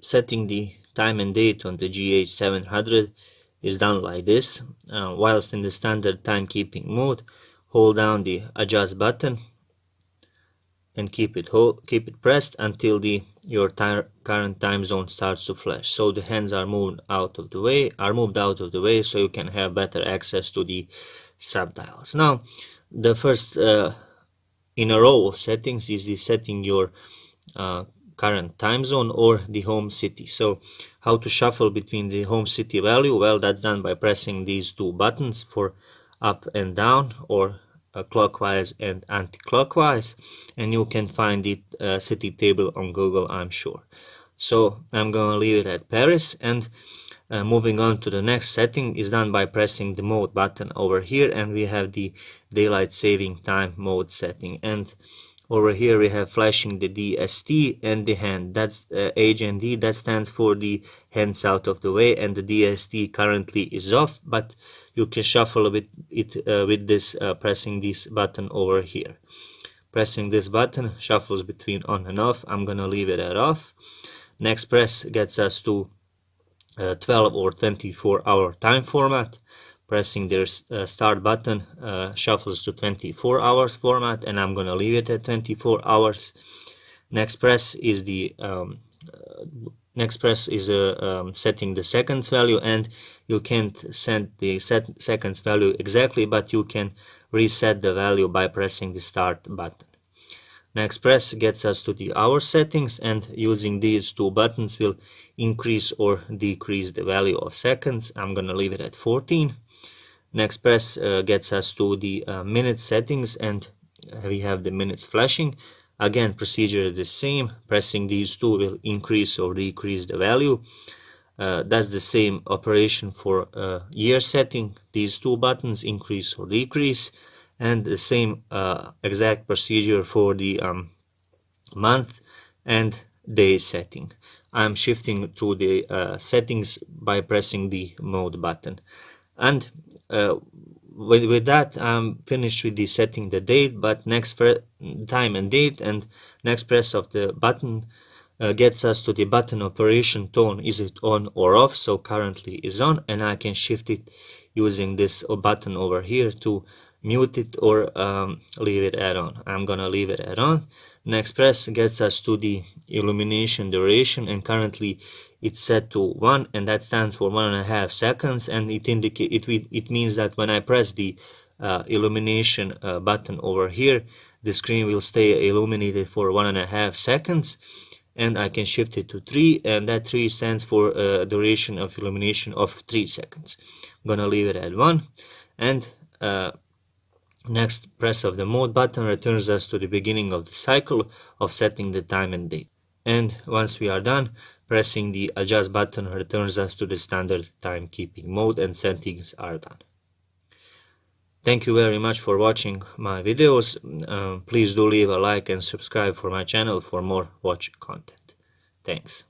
setting the time and date on the GA-700 is done like this. Whilst in the standard timekeeping mode, hold down the adjust button and keep it pressed until your current time zone starts to flash. So the hands are moved out of the way, so you can have better access to the subdials. Now, the first in a row of settings is the setting your current time zone or the home city. So how to shuffle between the home city value? Well, that's done by pressing these two buttons for up and down, or clockwise and anti-clockwise, and you can find the city table on Google, I'm sure. So I'm gonna leave it at Paris, and moving on to the next setting is done by pressing the mode button over here, and we have the daylight saving time mode setting, and over here we have flashing the DST and the hand. That's HND, that stands for the hands out of the way, and the DST currently is off, but you can shuffle with it with this pressing this button over here. Pressing this button shuffles between on and off. I'm gonna leave it at off. Next press gets us to 12 or 24-hour time format. Pressing their start button shuffles to 24 hours format, and I'm gonna leave it at 24 hours. Next press is setting the seconds value, and you can't set the seconds value exactly, but you can reset the value by pressing the start button. Next press gets us to the hour settings, and using these two buttons will increase or decrease the value of seconds. I'm gonna leave it at 14. Next press gets us to the minute settings, and we have the minutes flashing. Again, procedure is the same. Pressing these two will increase or decrease the value. That's the same operation for year setting. These two buttons increase or decrease, and the same exact procedure for the month and day setting. I'm shifting to the settings by pressing the mode button, and with that I'm finished with the setting the date. But next time and date, and next press of the button gets us to the button operation tone. Is it on or off? So currently is on, and I can shift it using this button over here to mute it or leave it at on. I'm gonna leave it at on. Next press gets us to the illumination duration, and currently it's set to 1, and that stands for 1.5 seconds, and it means that when I press the illumination button over here, the screen will stay illuminated for 1.5 seconds, and I can shift it to 3, and that 3 stands for duration of illumination of 3 seconds. I'm gonna leave it at 1, and next press of the mode button returns us to the beginning of the cycle of setting the time and date. And once we are done, pressing the adjust button returns us to the standard timekeeping mode, and settings are done. Thank you very much for watching my videos. Please do leave a like and subscribe for my channel for more watch content. Thanks.